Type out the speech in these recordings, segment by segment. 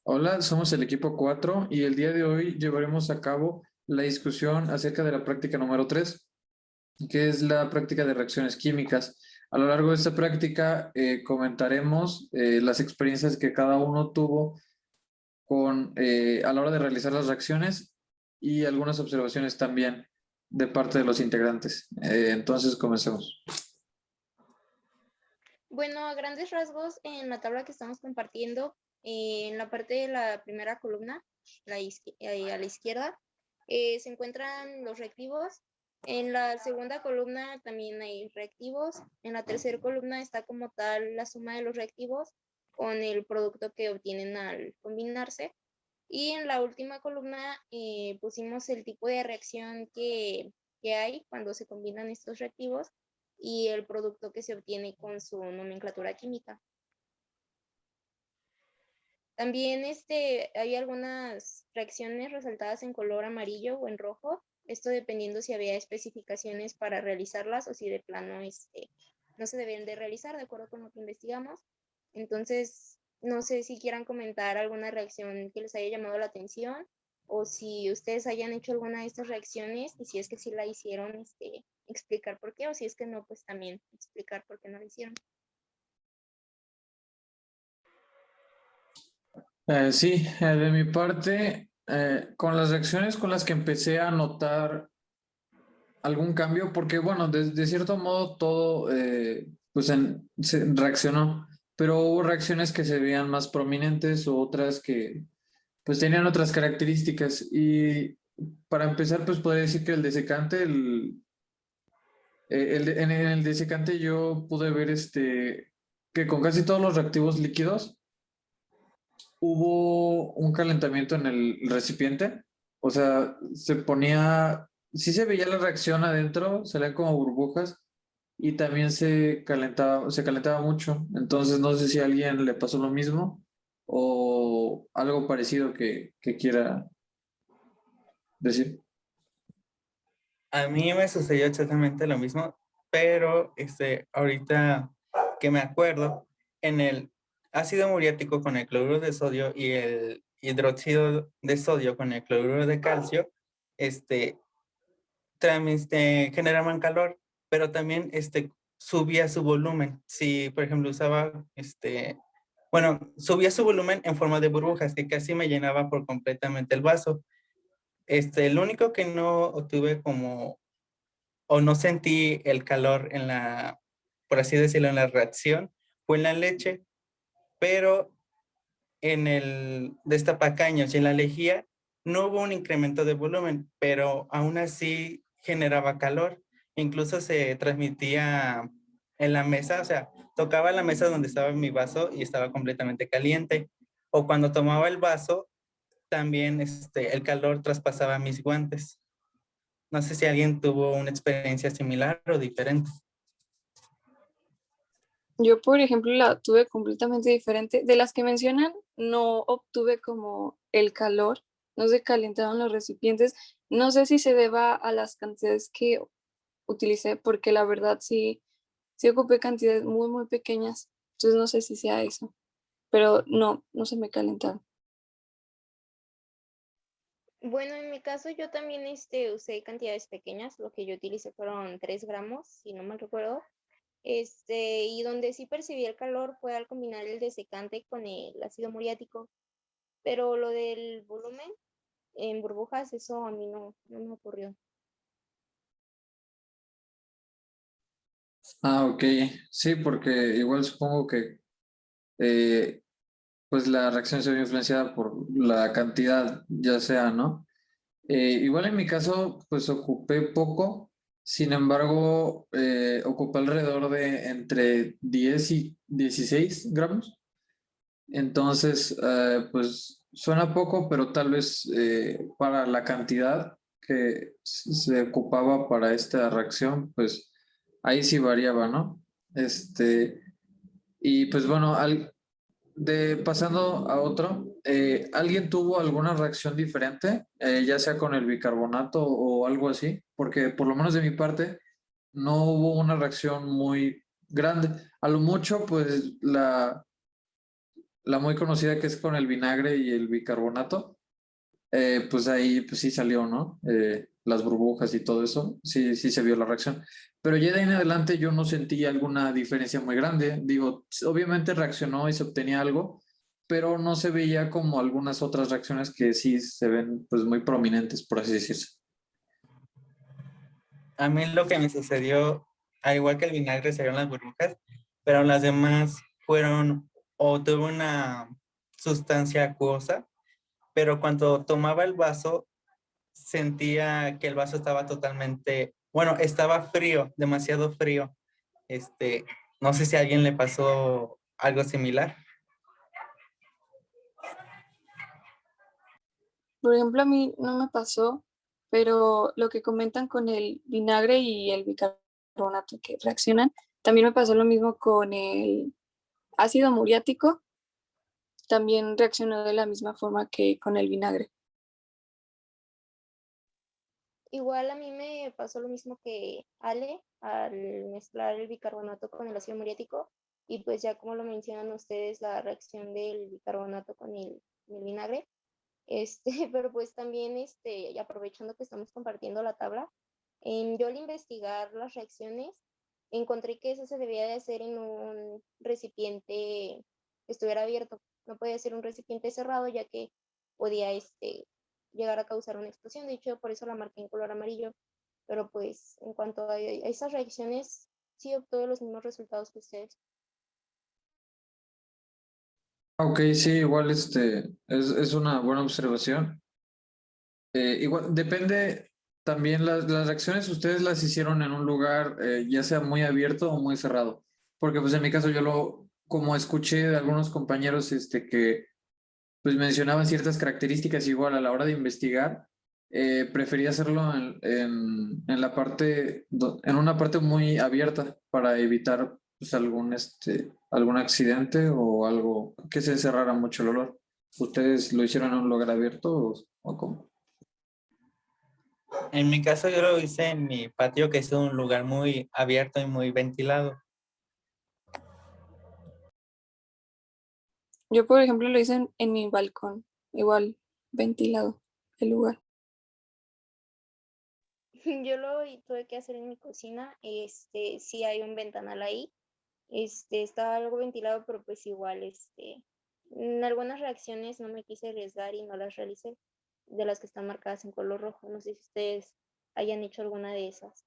Hola, somos el equipo 4 y el día de hoy llevaremos a cabo la discusión acerca de la práctica número 3, que es la práctica de reacciones químicas. A lo largo de esta práctica comentaremos las experiencias que cada uno tuvo a la hora de realizar las reacciones y algunas observaciones también de parte de los integrantes. Entonces, comencemos. Bueno, a grandes rasgos, en la tabla que estamos compartiendo, en la parte de la primera columna, a la izquierda, se encuentran los reactivos. En la segunda columna también hay reactivos. En la tercera columna está como tal la suma de los reactivos con el producto que obtienen al combinarse. Y en la última columna pusimos el tipo de reacción que hay cuando se combinan estos reactivos y el producto que se obtiene con su nomenclatura química. También hay algunas reacciones resaltadas en color amarillo o en rojo, esto dependiendo si había especificaciones para realizarlas o si de plano no se deben de realizar de acuerdo con lo que investigamos. Entonces, no sé si quieran comentar alguna reacción que les haya llamado la atención o si ustedes hayan hecho alguna de estas reacciones y si es que sí la hicieron, explicar por qué, o si es que no, pues también explicar por qué no la hicieron. Sí, de mi parte, con las reacciones con las que empecé a notar algún cambio, porque bueno, de cierto modo todo pues se reaccionó, pero hubo reacciones que se veían más prominentes o otras que pues tenían otras características. Y para empezar, pues podría decir que el desecante, en el desecante yo pude ver que con casi todos los reactivos líquidos hubo un calentamiento en el recipiente, o sea, sí se veía la reacción adentro, salían como burbujas y también se calentaba mucho. Entonces no sé si a alguien le pasó lo mismo o algo parecido que quiera decir. A mí me sucedió exactamente lo mismo, pero ahorita que me acuerdo, en el ácido muriático con el cloruro de sodio y el hidróxido de sodio con el cloruro de calcio, este, generaban calor, pero también subía su volumen. Si, por ejemplo, subía su volumen en forma de burbujas, que casi me llenaba por completamente el vaso. El único que no obtuve o no sentí el calor por así decirlo, en la reacción, fue en la leche, pero en el destapacaños y en la lejía no hubo un incremento de volumen, pero aún así generaba calor. Incluso se transmitía en la mesa, o sea, tocaba la mesa donde estaba mi vaso y estaba completamente caliente. O cuando tomaba el vaso, también el calor traspasaba mis guantes. No sé si alguien tuvo una experiencia similar o diferente. Yo, por ejemplo, la tuve completamente diferente. De las que mencionan, no obtuve como el calor, no se calentaron los recipientes. No sé si se deba a las cantidades que utilicé, porque la verdad sí ocupé cantidades muy, muy pequeñas. Entonces no sé si sea eso, pero no se me calentaron. Bueno, en mi caso yo también usé cantidades pequeñas, lo que yo utilicé fueron 3 gramos, si no mal recuerdo. Y donde sí percibí el calor fue al combinar el desecante con el ácido muriático, pero lo del volumen en burbujas, eso a mí no me ocurrió. Ah, ok. Sí, porque igual supongo que eh, pues la reacción se ve influenciada por la cantidad, ya sea, ¿no? Igual en mi caso, pues ocupé poco, sin embargo, ocupé alrededor de entre 10 y 16 gramos. Entonces, pues suena poco, pero tal vez para la cantidad que se ocupaba para esta reacción, pues ahí sí variaba, ¿no? Y pues bueno, pasando a otro, ¿alguien tuvo alguna reacción diferente, ya sea con el bicarbonato o algo así? Porque por lo menos de mi parte no hubo una reacción muy grande. A lo mucho, pues la muy conocida que es con el vinagre y el bicarbonato, pues ahí pues sí salió, ¿no? Las burbujas y todo eso, sí, sí se vio la reacción. Pero ya de ahí en adelante yo no sentí alguna diferencia muy grande. Digo, obviamente reaccionó y se obtenía algo, pero no se veía como algunas otras reacciones que sí se ven pues muy prominentes, por así decirse. A mí lo que me sucedió, al igual que el vinagre, se vieron las burbujas, pero las demás fueron, o tuve una sustancia acuosa, pero cuando tomaba el vaso, sentía que el vaso estaba totalmente, bueno, estaba frío, demasiado frío. Este, no sé si a alguien le pasó algo similar. Por ejemplo, a mí no me pasó, pero lo que comentan con el vinagre y el bicarbonato que reaccionan, también me pasó lo mismo con el ácido muriático, también reaccionó de la misma forma que con el vinagre. Igual a mí me pasó lo mismo que Ale al mezclar el bicarbonato con el ácido muriático y pues ya como lo mencionan ustedes, la reacción del bicarbonato con el vinagre. Pero pues también, y aprovechando que estamos compartiendo la tabla, yo al investigar las reacciones, encontré que eso se debía de hacer en un recipiente que estuviera abierto. No podía ser un recipiente cerrado, ya que podía, llegar a causar una explosión. De hecho, por eso la marqué en color amarillo. Pero pues, en cuanto a esas reacciones, sí obtuve los mismos resultados que ustedes. Ok, sí, igual es una buena observación. Igual depende también las reacciones ustedes las hicieron en un lugar ya sea muy abierto o muy cerrado. Porque pues en mi caso yo como escuché de algunos compañeros que pues mencionaban ciertas características igual a la hora de investigar, prefería hacerlo en la parte, en una parte muy abierta para evitar pues algún accidente o algo que se cerrara mucho el olor. ¿Ustedes lo hicieron en un lugar abierto o cómo? En mi caso, yo lo hice en mi patio, que es un lugar muy abierto y muy ventilado. Yo, por ejemplo, lo hice en mi balcón, igual ventilado el lugar. Yo lo tuve que hacer en mi cocina. Sí hay un ventanal ahí. Está algo ventilado, pero pues igual, en algunas reacciones no me quise arriesgar y no las realicé, de las que están marcadas en color rojo. No sé si ustedes hayan hecho alguna de esas.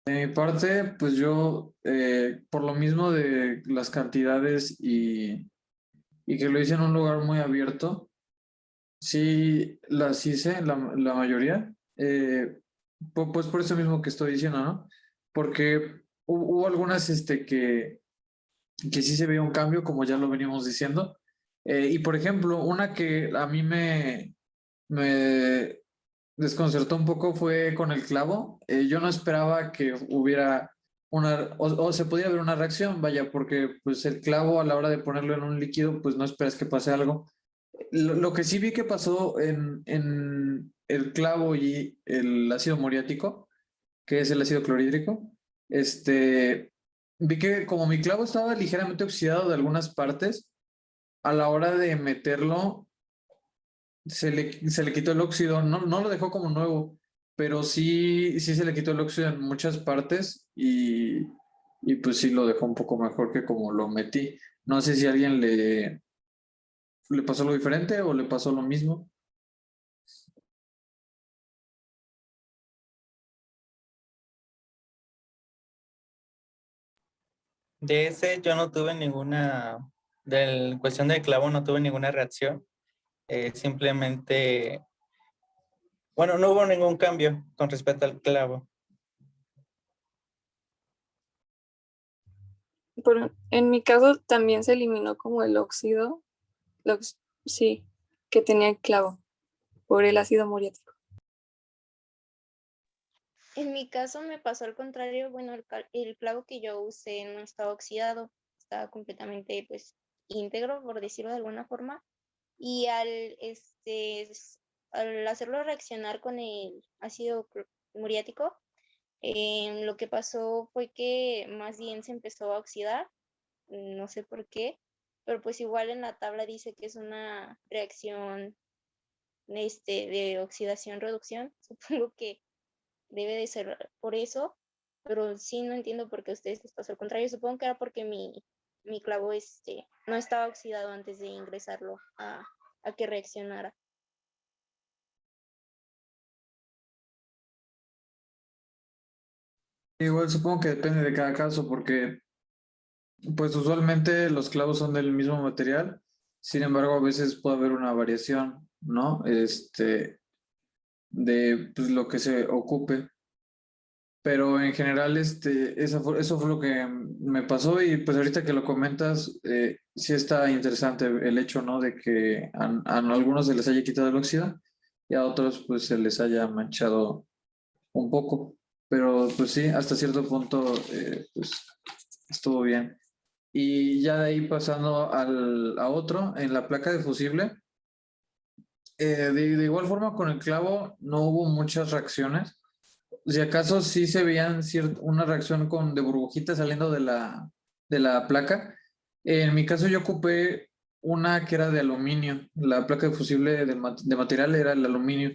De mi parte, pues yo, por lo mismo de las cantidades y que lo hice en un lugar muy abierto, sí las hice, la mayoría, pues por eso mismo que estoy diciendo, ¿no? Porque hubo algunas que sí se veía un cambio, como ya lo veníamos diciendo. Y por ejemplo, una que a mí me desconcertó un poco fue con el clavo. Yo no esperaba que hubiera o se pudiera ver una reacción, vaya, porque pues el clavo a la hora de ponerlo en un líquido, pues no esperas que pase algo. Lo que sí vi que pasó en el clavo y el ácido muriático, que es el ácido clorhídrico, vi que como mi clavo estaba ligeramente oxidado de algunas partes, a la hora de meterlo se le quitó el óxido, no lo dejó como nuevo, pero sí se le quitó el óxido en muchas partes y pues sí lo dejó un poco mejor que como lo metí. No sé si a alguien le pasó algo diferente o le pasó lo mismo. De ese yo no tuve ninguna, del cuestión del clavo no tuve ninguna reacción. Simplemente, bueno, no hubo ningún cambio con respecto al clavo. En mi caso también se eliminó como el óxido, sí, que tenía el clavo por el ácido muriático. En mi caso me pasó al contrario. Bueno, el clavo que yo usé no estaba oxidado, estaba completamente, pues, íntegro, por decirlo de alguna forma. Y al hacerlo reaccionar con el ácido muriático, Lo que pasó fue que más bien se empezó a oxidar, no sé por qué, pero pues igual en la tabla dice que es una reacción de oxidación-reducción. Supongo que debe de ser por eso, pero sí no entiendo por qué a ustedes les pasó al contrario. Supongo que era porque mi clavo no estaba oxidado antes de ingresarlo a que reaccionara. Igual supongo que depende de cada caso, porque pues usualmente los clavos son del mismo material, sin embargo a veces puede haber una variación, ¿no? De pues, lo que se ocupe. Pero en general, eso fue lo que me pasó y pues ahorita que lo comentas, sí está interesante el hecho, ¿no? De que a algunos se les haya quitado el óxido y a otros pues se les haya manchado un poco. Pero pues sí, hasta cierto punto, pues estuvo bien. Y ya de ahí pasando a otro, en la placa de fusible, de igual forma con el clavo no hubo muchas reacciones. Si acaso sí se veían una reacción de burbujitas saliendo de la placa. En mi caso yo ocupé una que era de aluminio. La placa de fusible de material era el aluminio.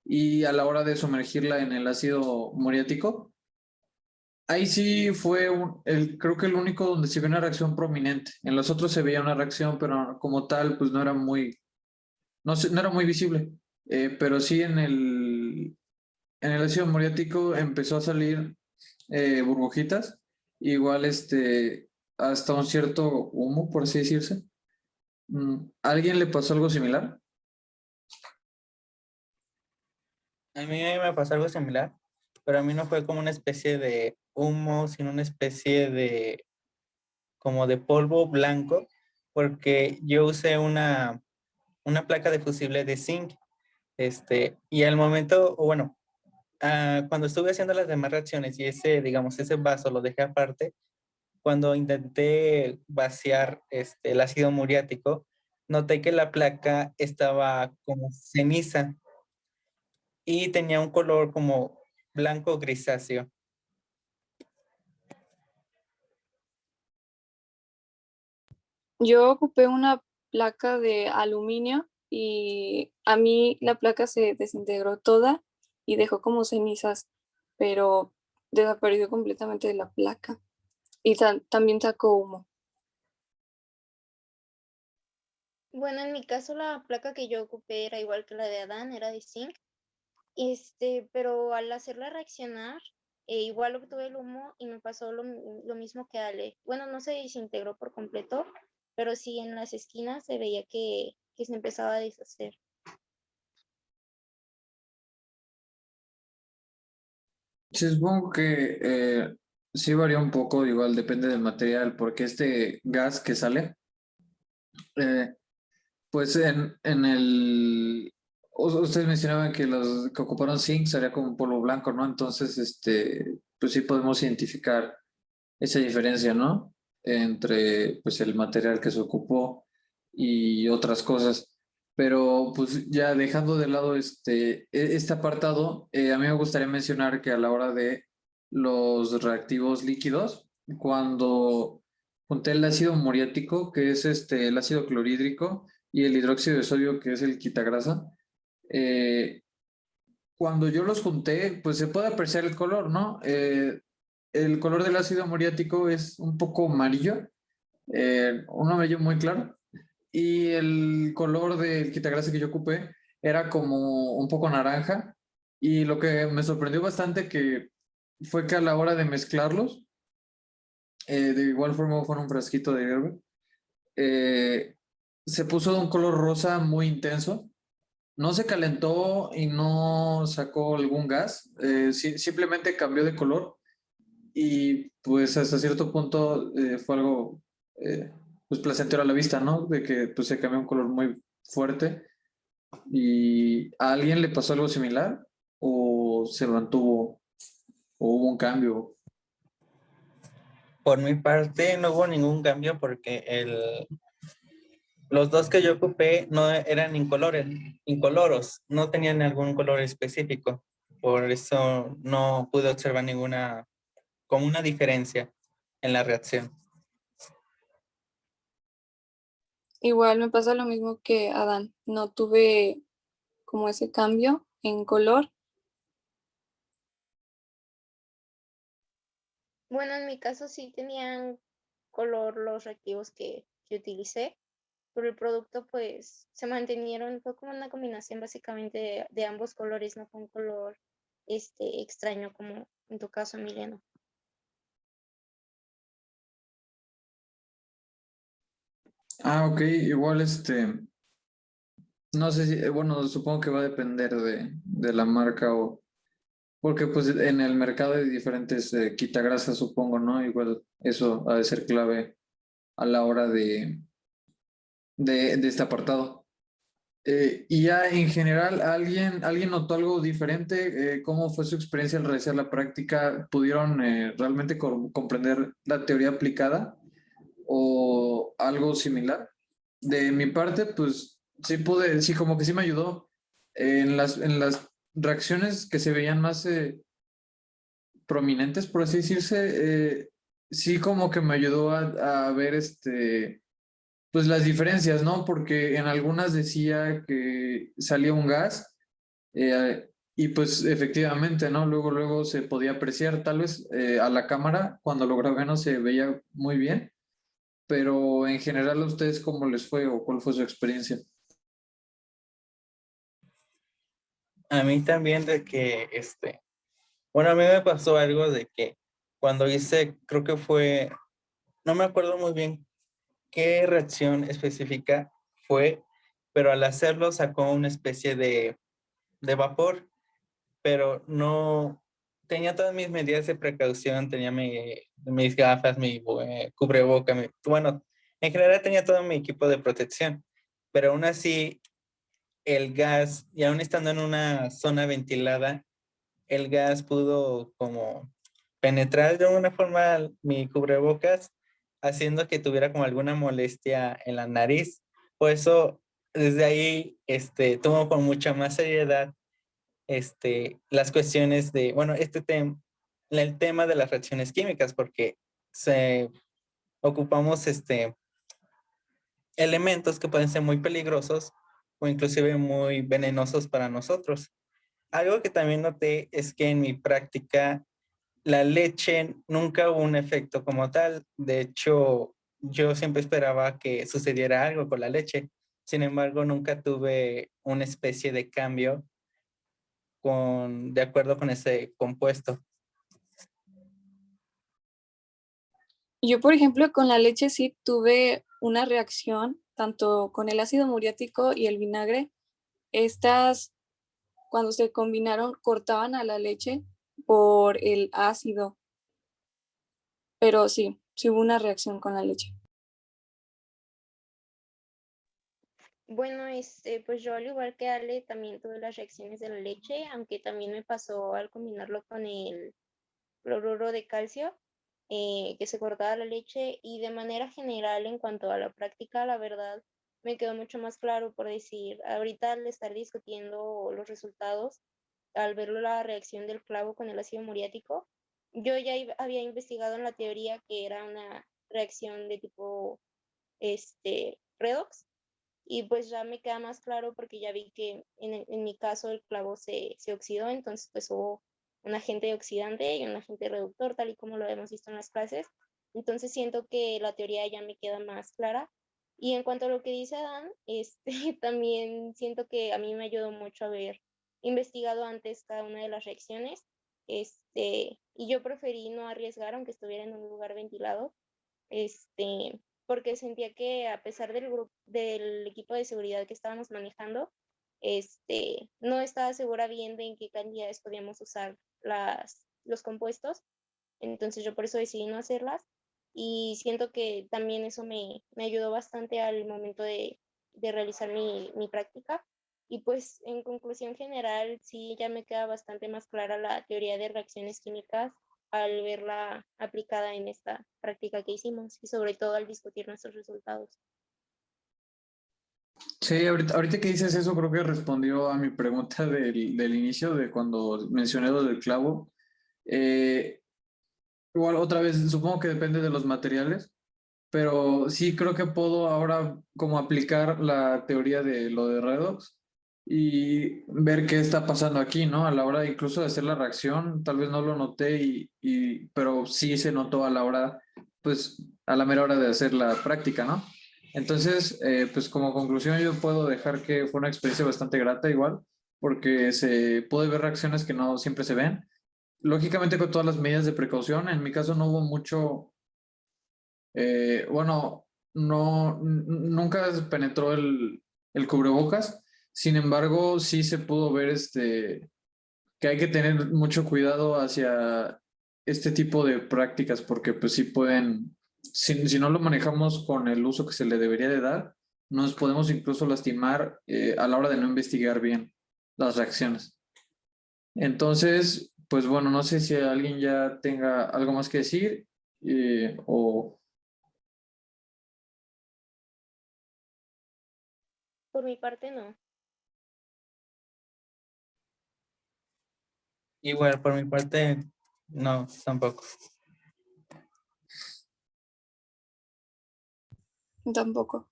Y a la hora de sumergirla en el ácido muriático, ahí sí fue creo que el único donde se vio una reacción prominente. En los otros se veía una reacción, pero como tal, pues no era no era muy visible. Pero sí en el ácido muriático empezó a salir burbujitas, igual hasta un cierto humo, por así decirse. ¿A alguien le pasó algo similar? A mí me pasó algo similar, pero a mí no fue como una especie de humo, sino una especie de como de polvo blanco, porque yo usé una placa de fusible de zinc, y al momento, o bueno, cuando estuve haciendo las demás reacciones y digamos, ese vaso lo dejé aparte, cuando intenté vaciar el ácido muriático, noté que la placa estaba como ceniza y tenía un color como blanco grisáceo. Yo ocupé una placa de aluminio y a mí la placa se desintegró toda y dejó como cenizas, pero desapareció completamente de la placa y también sacó humo. Bueno, en mi caso la placa que yo ocupé era igual que la de Adán, era de zinc. Pero al hacerla reaccionar, igual obtuve el humo y me pasó lo mismo que Ale. Bueno, no se desintegró por completo, pero sí en las esquinas se veía que se empezaba a deshacer. Sí, supongo que sí varía un poco, igual depende del material, porque este gas que sale, eh, pues ustedes mencionaban que los que ocuparon zinc sería como un polvo blanco, ¿no? Entonces, pues sí podemos identificar esa diferencia, ¿no? Entre pues el material que se ocupó y otras cosas. Pero pues ya dejando de lado este apartado, a mí me gustaría mencionar que a la hora de los reactivos líquidos, cuando junté el ácido muriático, que es el ácido clorhídrico, y el hidróxido de sodio, que es el quitagrasa, eh, cuando yo los junté, pues se puede apreciar el color, ¿no? El color del ácido muriático es un poco amarillo, un amarillo muy claro, y el color del quitagrasa que yo ocupé era como un poco naranja, y lo que me sorprendió bastante fue que a la hora de mezclarlos, de igual forma con un frasquito de hierro, se puso de un color rosa muy intenso. No se calentó y no sacó algún gas, simplemente cambió de color y pues hasta cierto punto fue algo pues placentero a la vista, ¿no? De que pues se cambió un color muy fuerte y ¿a alguien le pasó algo similar o se mantuvo o hubo un cambio? Por mi parte no hubo ningún cambio porque los dos que yo ocupé no eran incoloros, no tenían algún color específico. Por eso no pude observar como una diferencia en la reacción. Igual me pasa lo mismo que Adán, no tuve como ese cambio en color. Bueno, en mi caso sí tenían color los reactivos que utilicé, pero el producto pues se mantenieron, fue como una combinación básicamente de ambos colores, no fue un color extraño como en tu caso, Emiliano. Ah, ok, igual no sé si, bueno, supongo que va a depender de la marca o, porque pues en el mercado hay diferentes quitagrasas, supongo, ¿no? Igual eso ha de ser clave a la hora de este apartado. Y ya en general, ¿alguien notó algo diferente? ¿Cómo fue su experiencia al realizar la práctica? ¿Pudieron realmente comprender la teoría aplicada o algo similar? De mi parte, pues sí pude, sí, como que sí me ayudó. En las reacciones que se veían más prominentes, por así decirse, sí como que me ayudó a ver pues las diferencias, ¿no? Porque en algunas decía que salía un gas y pues efectivamente, ¿no? Luego se podía apreciar, tal vez a la cámara, cuando lo grabé no se veía muy bien, pero en general a ustedes, ¿cómo les fue o cuál fue su experiencia? A mí también de que, bueno, a mí me pasó algo de que cuando hice, creo que fue, no me acuerdo muy bien qué reacción específica fue, pero al hacerlo sacó una especie de vapor, pero no tenía todas mis medidas de precaución, tenía mis gafas, mi cubreboca, bueno, en general tenía todo mi equipo de protección, pero aún así el gas, y aún estando en una zona ventilada, el gas pudo como penetrar de alguna forma mi cubrebocas, haciendo que tuviera como alguna molestia en la nariz. Por eso, desde ahí, tomo con mucha más seriedad las cuestiones de, bueno, el tema de las reacciones químicas, porque ocupamos elementos que pueden ser muy peligrosos o inclusive muy venenosos para nosotros. Algo que también noté es que en mi práctica la leche nunca hubo un efecto como tal. De hecho, yo siempre esperaba que sucediera algo con la leche. Sin embargo, nunca tuve una especie de cambio de acuerdo con ese compuesto. Yo, por ejemplo, con la leche sí tuve una reacción, tanto con el ácido muriático y el vinagre. Estas, cuando se combinaron, cortaban a la leche por el ácido, pero sí hubo una reacción con la leche. Bueno, pues yo al igual que Ale también tuve las reacciones de la leche, aunque también me pasó al combinarlo con el cloruro de calcio, que se cortaba la leche y de manera general en cuanto a la práctica, la verdad me quedó mucho más claro por decir, ahorita al estar discutiendo los resultados, al ver la reacción del clavo con el ácido muriático, yo ya había investigado en la teoría que era una reacción de tipo redox y pues ya me queda más claro porque ya vi que en mi caso el clavo se oxidó, entonces pues hubo un agente oxidante y un agente reductor, tal y como lo hemos visto en las clases. Entonces siento que la teoría ya me queda más clara. Y en cuanto a lo que dice Dan, también siento que a mí me ayudó mucho haber investigado antes cada una de las reacciones. Y yo preferí no arriesgar aunque estuviera en un lugar ventilado. Porque sentía que a pesar del equipo de seguridad que estábamos manejando, no estaba segura bien de en qué cantidades podíamos usar los compuestos, entonces yo por eso decidí no hacerlas y siento que también eso me ayudó bastante al momento de realizar mi práctica. Y pues en conclusión general, sí, ya me queda bastante más clara la teoría de reacciones químicas al verla aplicada en esta práctica que hicimos y sobre todo al discutir nuestros resultados. Sí, ahorita que dices eso, creo que respondió a mi pregunta del inicio, de cuando mencioné lo del clavo. Eh, Igual otra vez, supongo que depende de los materiales, pero sí creo que puedo ahora como aplicar la teoría de lo de Redox y ver qué está pasando aquí, ¿no? A la hora incluso de hacer la reacción, tal vez no lo noté, pero sí se notó a la hora, pues a la mera hora de hacer la práctica, ¿no? Entonces, pues como conclusión yo puedo dejar que fue una experiencia bastante grata igual, porque se puede ver reacciones que no siempre se ven. Lógicamente con todas las medidas de precaución, en mi caso no hubo mucho, bueno, no, nunca penetró el cubrebocas. Sin embargo, sí se pudo ver que hay que tener mucho cuidado hacia este tipo de prácticas porque pues sí pueden, si no lo manejamos con el uso que se le debería de dar, nos podemos incluso lastimar a la hora de no investigar bien las reacciones. Entonces, pues bueno, no sé si alguien ya tenga algo más que decir o... Por mi parte, no. Igual, por mi parte, no, tampoco. Tampoco.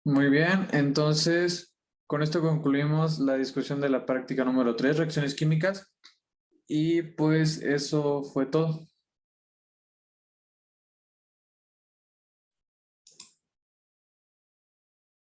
Muy bien, entonces con esto concluimos la discusión de la práctica número 3, reacciones químicas, y pues eso fue todo.